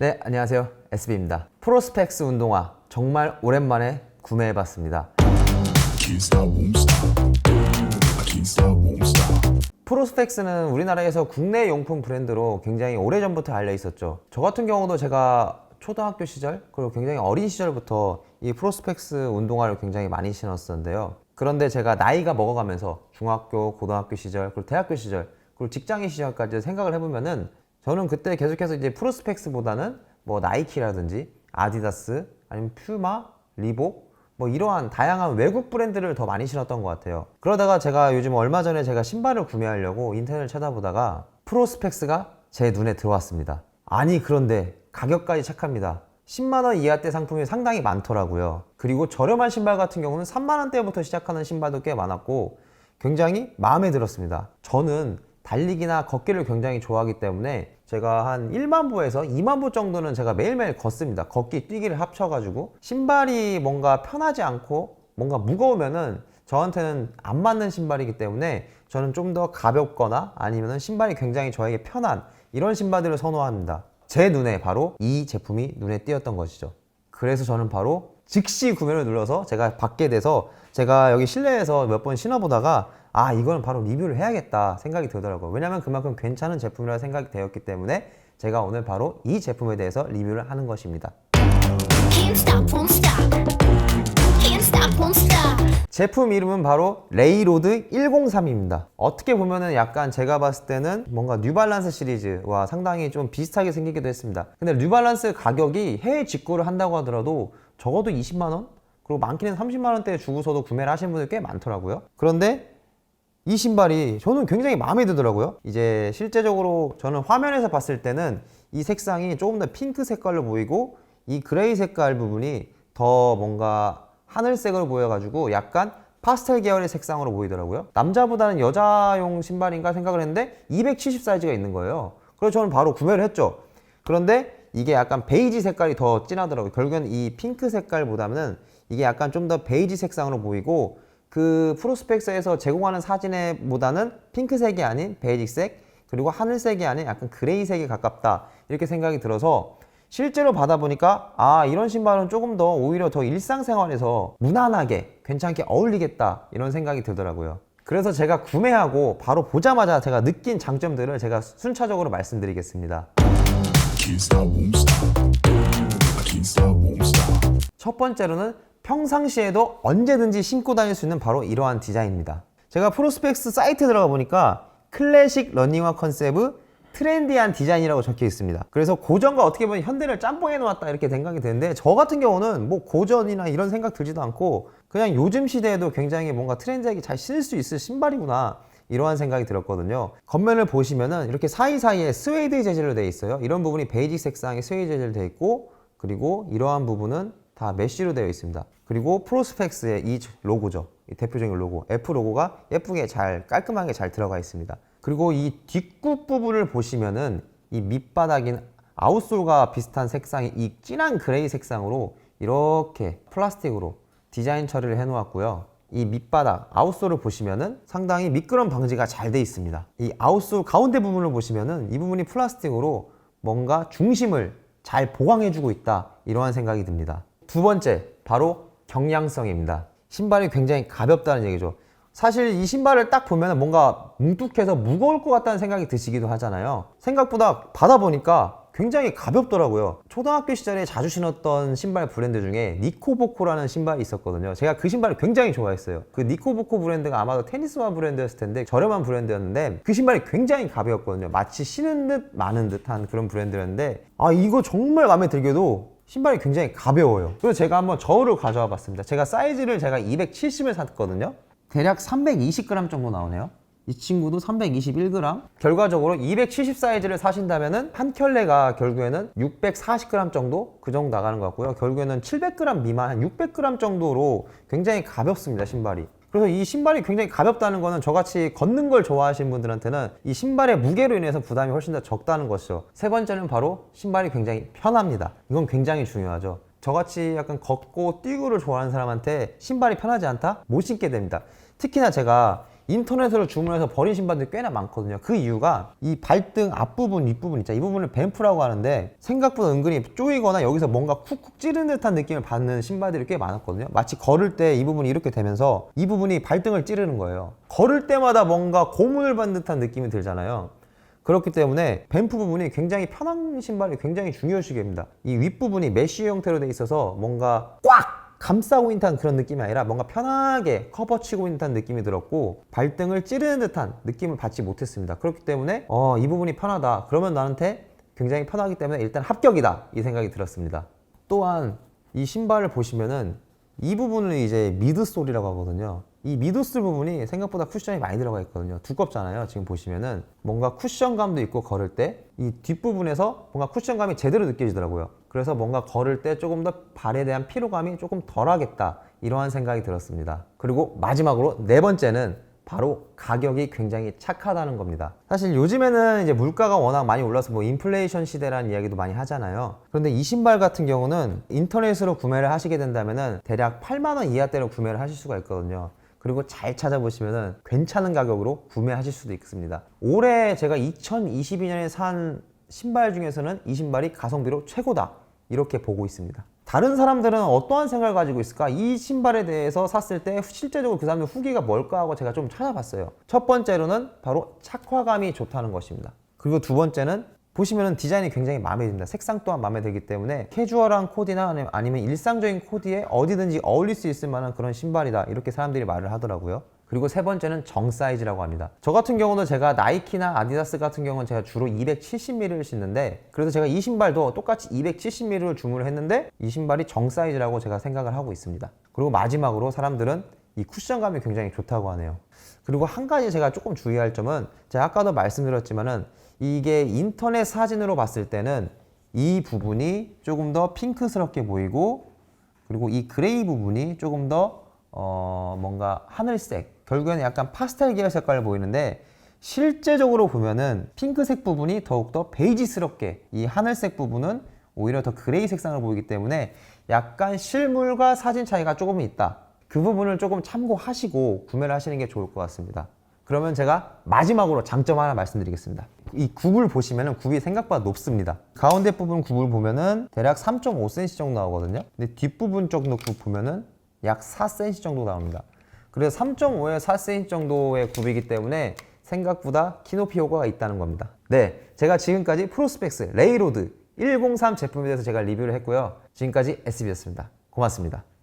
네, 안녕하세요. SB입니다. 프로스펙스 운동화 정말 오랜만에 구매해봤습니다. 프로스펙스는 우리나라에서 국내 용품 브랜드로 굉장히 오래전부터 알려 있었죠. 저 같은 경우도 제가 초등학교 시절 그리고 굉장히 어린 시절부터 이 프로스펙스 운동화를 굉장히 많이 신었었는데요. 그런데 제가 나이가 먹어가면서 중학교, 고등학교 시절, 그리고 대학교 시절, 그리고 직장인 시절까지 생각을 해보면은 저는 그때 계속해서 이제 프로스펙스보다는 뭐 나이키라든지 아디다스 아니면 퓨마, 리복 뭐 이러한 다양한 외국 브랜드를 더 많이 신었던 것 같아요. 그러다가 제가 요즘 얼마 전에 제가 신발을 구매하려고 인터넷을 찾아보다가 프로스펙스가 제 눈에 들어왔습니다. 아니 그런데 가격까지 착합니다. 10만원 이하대 상품이 상당히 많더라고요. 그리고 저렴한 신발 같은 경우는 3만원대부터 시작하는 신발도 꽤 많았고 굉장히 마음에 들었습니다. 저는 달리기나 걷기를 굉장히 좋아하기 때문에 제가 한 1만 부에서 2만 부 정도는 제가 매일매일 걷습니다. 걷기, 뛰기를 합쳐가지고 신발이 뭔가 편하지 않고 뭔가 무거우면은 저한테는 안 맞는 신발이기 때문에 저는 좀 더 가볍거나 아니면은 신발이 굉장히 저에게 편한 이런 신발들을 선호합니다. 제 눈에 바로 이 제품이 눈에 띄었던 것이죠. 그래서 저는 바로 즉시 구매를 눌러서 제가 받게 돼서 제가 여기 실내에서 몇 번 신어보다가 아 이거는 바로 리뷰를 해야겠다 생각이 들더라고요. 왜냐면 그만큼 괜찮은 제품이라 생각이 되었기 때문에 제가 오늘 바로 이 제품에 대해서 리뷰를 하는 것입니다. Can't stop, won't stop. Can't stop, won't stop. 제품 이름은 바로 레이로드 103입니다. 어떻게 보면은 약간 제가 봤을 때는 뭔가 뉴발란스 시리즈와 상당히 좀 비슷하게 생기기도 했습니다. 근데 뉴발란스 가격이 해외 직구를 한다고 하더라도 적어도 20만원? 그리고 많게는 30만원대에 주고서도 구매를 하시는 분들이 꽤 많더라고요. 그런데 이 신발이 저는 굉장히 마음에 들더라고요. 이제 실제적으로 저는 화면에서 봤을 때는 이 색상이 조금 더 핑크 색깔로 보이고 이 그레이 색깔 부분이 더 뭔가 하늘색으로 보여가지고 약간 파스텔 계열의 색상으로 보이더라고요. 남자보다는 여자용 신발인가 생각을 했는데 270 사이즈가 있는 거예요. 그래서 저는 바로 구매를 했죠. 그런데 이게 약간 베이지 색깔이 더 진하더라고요. 결국엔 이 핑크 색깔보다는 이게 약간 좀 더 베이지 색상으로 보이고 그 프로스펙스에서 제공하는 사진보다는 핑크색이 아닌 베이지색 그리고 하늘색이 아닌 약간 그레이색에 가깝다 이렇게 생각이 들어서 실제로 받아보니까 아 이런 신발은 조금 더 오히려 더 일상생활에서 무난하게 괜찮게 어울리겠다 이런 생각이 들더라고요. 그래서 제가 구매하고 바로 보자마자 제가 느낀 장점들을 제가 순차적으로 말씀드리겠습니다. 첫 번째로는 평상시에도 언제든지 신고 다닐 수 있는 바로 이러한 디자인입니다. 제가 프로스펙스 사이트에 들어가 보니까 클래식 러닝화 컨셉의 트렌디한 디자인이라고 적혀 있습니다. 그래서 고전과 어떻게 보면 현대를 짬뽕해 놓았다 이렇게 생각이 드는데 저 같은 경우는 뭐 고전이나 이런 생각 들지도 않고 그냥 요즘 시대에도 굉장히 뭔가 트렌디하게 잘 신을 수 있을 신발이구나 이러한 생각이 들었거든요. 겉면을 보시면은 이렇게 사이사이에 스웨이드 재질로 되어 있어요. 이런 부분이 베이지 색상의 스웨이드 재질로 되어 있고 그리고 이러한 부분은 다 메쉬로 되어 있습니다. 그리고 프로스펙스의 이 로고죠. 이 대표적인 로고 F 로고가 예쁘게 잘 깔끔하게 잘 들어가 있습니다. 그리고 이 뒷굽 부분을 보시면은 이 밑바닥인 아웃솔과 비슷한 색상의 이 진한 그레이 색상으로 이렇게 플라스틱으로 디자인 처리를 해 놓았고요. 이 밑바닥 아웃솔을 보시면은 상당히 미끄럼 방지가 잘 돼 있습니다. 이 아웃솔 가운데 부분을 보시면은 이 부분이 플라스틱으로 뭔가 중심을 잘 보강해 주고 있다 이러한 생각이 듭니다. 두 번째 바로 경량성입니다. 신발이 굉장히 가볍다는 얘기죠. 사실 이 신발을 딱 보면 뭔가 뭉툭해서 무거울 것 같다는 생각이 드시기도 하잖아요. 생각보다 받아보니까 굉장히 가볍더라고요. 초등학교 시절에 자주 신었던 신발 브랜드 중에 니코보코라는 신발이 있었거든요. 제가 그 신발을 굉장히 좋아했어요. 그 니코보코 브랜드가 아마도 테니스화 브랜드였을 텐데 저렴한 브랜드였는데 그 신발이 굉장히 가벼웠거든요. 마치 신은 듯 마는 듯한 그런 브랜드였는데 아 이거 정말 마음에 들게도 신발이 굉장히 가벼워요. 그래서 제가 한번 저울을 가져와 봤습니다. 제가 사이즈를 제가 270을 샀거든요. 대략 320g 정도 나오네요. 이 친구도 321g. 결과적으로 270 사이즈를 사신다면은 한 켤레가 결국에는 640g 정도 그 정도 나가는 것 같고요. 결국에는 700g 미만 한 600g 정도로 굉장히 가볍습니다, 신발이. 그래서 이 신발이 굉장히 가볍다는 거는 저같이 걷는 걸 좋아하시는 분들한테는 이 신발의 무게로 인해서 부담이 훨씬 더 적다는 것이죠. 세 번째는 바로 신발이 굉장히 편합니다. 이건 굉장히 중요하죠. 저같이 약간 걷고 뛰고를 좋아하는 사람한테 신발이 편하지 않다? 못 신게 됩니다. 특히나 제가 인터넷으로 주문해서 버린 신발들이 꽤나 많거든요. 그 이유가 이 발등 앞부분, 윗부분 있잖아요. 이 부분을 뱀프라고 하는데 생각보다 은근히 쪼이거나 여기서 뭔가 쿡쿡 찌르는 듯한 느낌을 받는 신발들이 꽤 많았거든요. 마치 걸을 때 이 부분이 이렇게 되면서 이 부분이 발등을 찌르는 거예요. 걸을 때마다 뭔가 고문을 받는 듯한 느낌이 들잖아요. 그렇기 때문에 뱀프 부분이 굉장히 편한 신발이 굉장히 중요시됩니다. 이 윗부분이 메쉬 형태로 돼 있어서 뭔가 꽉 감싸고 있는 듯한 그런 느낌이 아니라 뭔가 편하게 커버치고 있는 듯한 느낌이 들었고 발등을 찌르는 듯한 느낌을 받지 못했습니다. 그렇기 때문에 이 부분이 편하다. 그러면 나한테 굉장히 편하기 때문에 일단 합격이다. 이 생각이 들었습니다. 또한 이 신발을 보시면은 이 부분을 이제 미드솔이라고 하거든요. 이 미드솔 부분이 생각보다 쿠션이 많이 들어가 있거든요. 두껍잖아요. 지금 보시면은 뭔가 쿠션감도 있고 걸을 때 이 뒷부분에서 뭔가 쿠션감이 제대로 느껴지더라고요. 그래서 뭔가 걸을 때 조금 더 발에 대한 피로감이 조금 덜하겠다. 이러한 생각이 들었습니다. 그리고 마지막으로 네 번째는 바로 가격이 굉장히 착하다는 겁니다. 사실 요즘에는 이제 물가가 워낙 많이 올라서 뭐 인플레이션 시대라는 이야기도 많이 하잖아요. 그런데 이 신발 같은 경우는 인터넷으로 구매를 하시게 된다면은 대략 8만 원 이하대로 구매를 하실 수가 있거든요. 그리고 잘 찾아보시면은 괜찮은 가격으로 구매하실 수도 있습니다. 올해 제가 2022년에 산 신발 중에서는 이 신발이 가성비로 최고다. 이렇게 보고 있습니다. 다른 사람들은 어떠한 생각을 가지고 있을까? 이 신발에 대해서 샀을 때 실제적으로 그 사람들 후기가 뭘까 하고 제가 좀 찾아봤어요. 첫 번째로는 바로 착화감이 좋다는 것입니다. 그리고 두 번째는 보시면은 디자인이 굉장히 마음에 듭니다. 색상 또한 마음에 들기 때문에 캐주얼한 코디나 아니면 일상적인 코디에 어디든지 어울릴 수 있을 만한 그런 신발이다. 이렇게 사람들이 말을 하더라고요. 그리고 세 번째는 정 사이즈라고 합니다. 저 같은 경우는 제가 나이키나 아디다스 같은 경우는 제가 주로 270mm를 신는데 그래서 제가 이 신발도 똑같이 270mm를 주문을 했는데 이 신발이 정 사이즈라고 제가 생각을 하고 있습니다. 그리고 마지막으로 사람들은 이 쿠션감이 굉장히 좋다고 하네요. 그리고 한 가지 제가 조금 주의할 점은 제가 아까도 말씀드렸지만은 이게 인터넷 사진으로 봤을 때는 이 부분이 조금 더 핑크스럽게 보이고 그리고 이 그레이 부분이 조금 더 뭔가 하늘색 결국에는 약간 파스텔 계열 색깔을 보이는데 실제적으로 보면은 핑크색 부분이 더욱더 베이지스럽게 이 하늘색 부분은 오히려 더 그레이 색상을 보이기 때문에 약간 실물과 사진 차이가 조금 있다. 그 부분을 조금 참고하시고 구매를 하시는 게 좋을 것 같습니다. 그러면 제가 마지막으로 장점 하나 말씀드리겠습니다. 이 굽을 보시면은 굽이 생각보다 높습니다. 가운데 부분 굽을 보면은 대략 3.5cm 정도 나오거든요. 근데 뒷부분 정도 굽 보면은 약 4cm 정도 나옵니다. 그래서 3.5에서 4cm 정도의 굽이기 때문에 생각보다 키높이 효과가 있다는 겁니다. 네, 제가 지금까지 프로스펙스 레이로드 103 제품에 대해서 제가 리뷰를 했고요. 지금까지 SB였습니다. 고맙습니다.